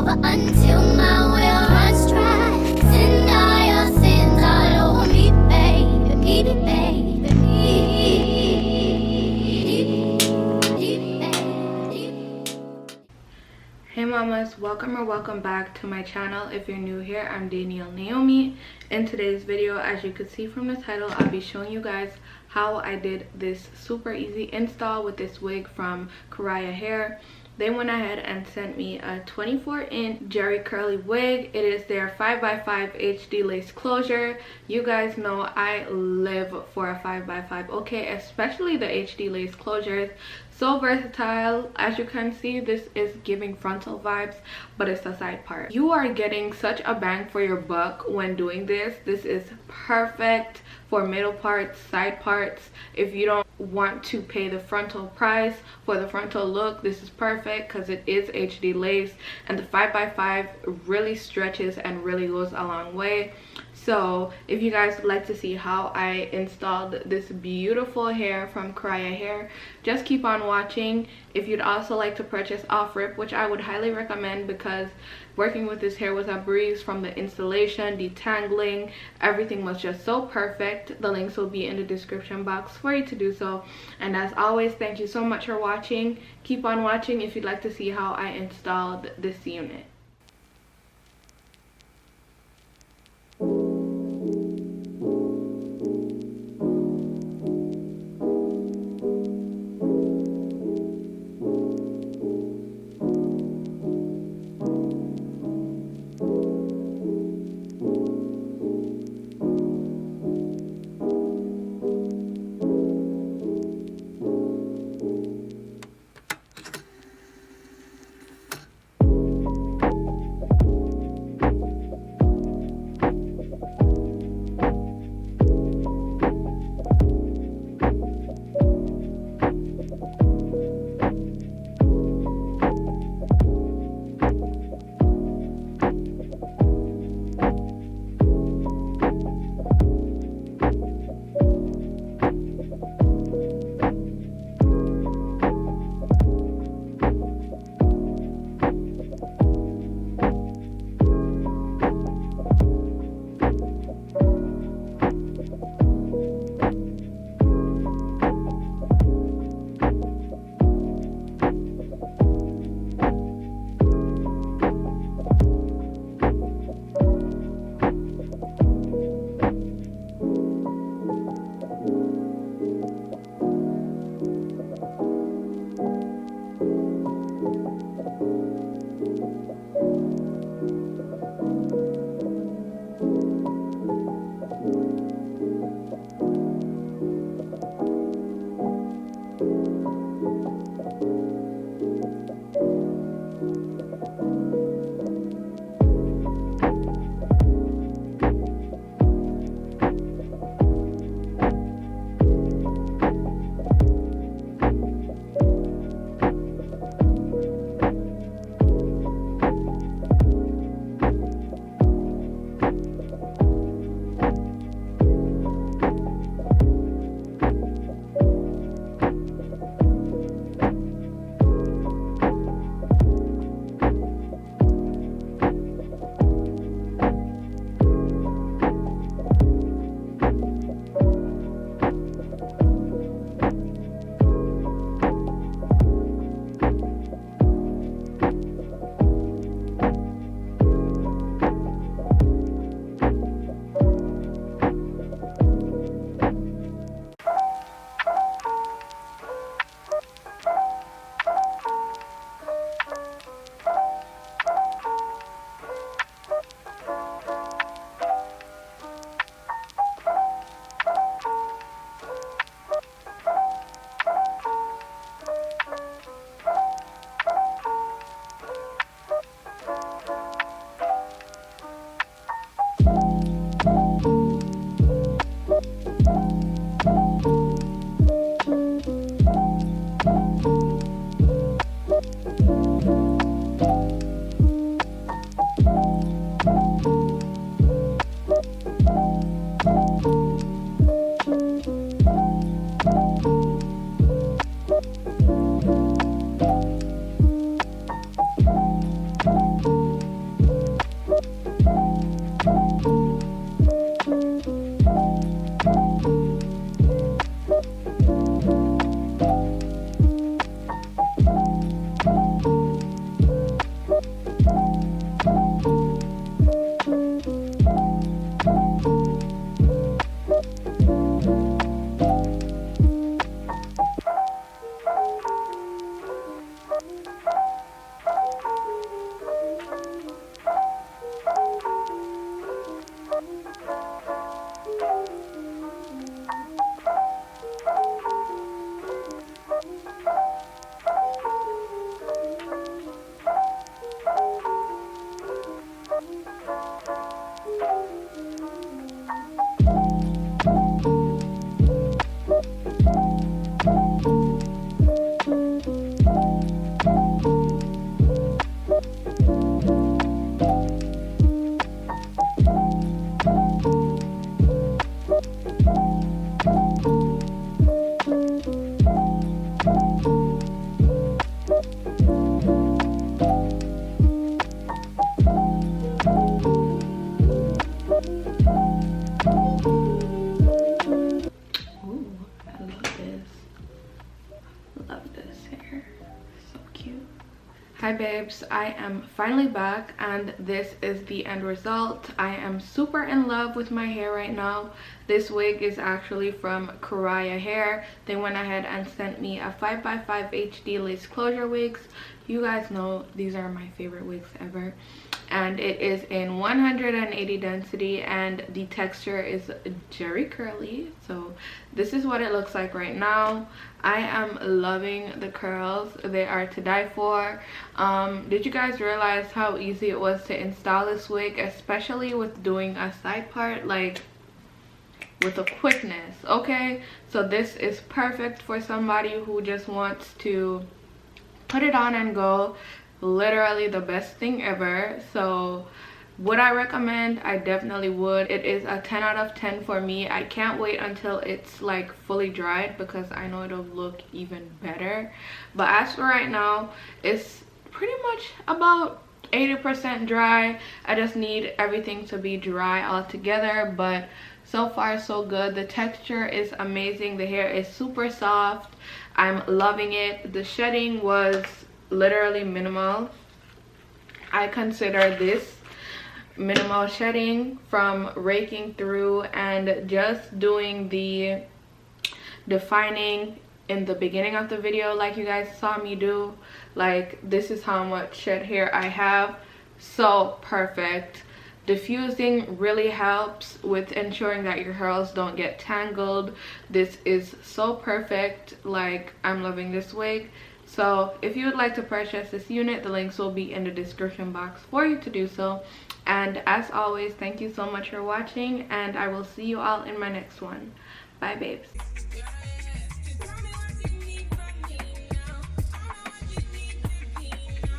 over until my will runs dry. Send all your sins all over me, baby, Hey mamas, welcome or welcome back to my channel. If you're new here, I'm Danielle Naomi. In today's video, as you could see from the title, I'll be showing you guys how I did this super easy install with this wig from Khair Hair. They went ahead and sent me a 24-inch Jerry curly wig. It is their 5x5 HD lace closure. You guys know I live for a 5x5, okay? Especially the HD lace closures. So versatile. As you can see, this is giving frontal vibes, but it's the side part. You are getting such a bang for your buck when doing this. This is perfect for middle parts, side parts. If you don't want to pay the frontal price for the frontal look, this is perfect because it is HD lace, and the 5x5 really stretches and really goes a long way. So if you guys would like to see how I installed this beautiful hair from Khair Hair, just keep on watching. If you'd also like to purchase off rip, which I would highly recommend because working with this hair was a breeze, from the installation, detangling, everything was just so perfect. The links will be in the description box for you to do so. And as always, thank you so much for watching. Keep on watching if you'd like to see how I installed this unit. Hi babes, I am finally back and this is the end result. I am super in love with my hair right now. This wig is actually from Khair hair. They went ahead and sent me a 5x5 HD lace closure wigs. You guys know these are my favorite wigs ever. And it is in 180 density and the texture is very curly. So this is what it looks like right now. I am loving the curls. They are to die for. Did you guys realize how easy it was to install this wig, especially with doing a side part, like with a quickness? Okay, so this is perfect for somebody who just wants to put it on and go. Literally the best thing ever. So would I recommend? I definitely would. It is a 10 out of 10 for me. I can't wait until it's like fully dried because I know it'll look even better. But as for right now, it's pretty much about 80% dry. I just need everything to be dry all together, but so far so good. The texture is amazing. The hair is super soft. I'm loving it. The shedding was literally minimal. I consider this minimal shedding from raking through and just doing the defining in the beginning of the video like you guys saw me do. Like, this is how much shed hair I have. So perfect. Diffusing really helps with ensuring that your curls don't get tangled. This is so perfect. Like, I'm loving this wig. So if you would like to purchase this unit, the links will be in the description box for you to do so. And as always, thank you so much for watching and I will see you all in my next one. Bye babes.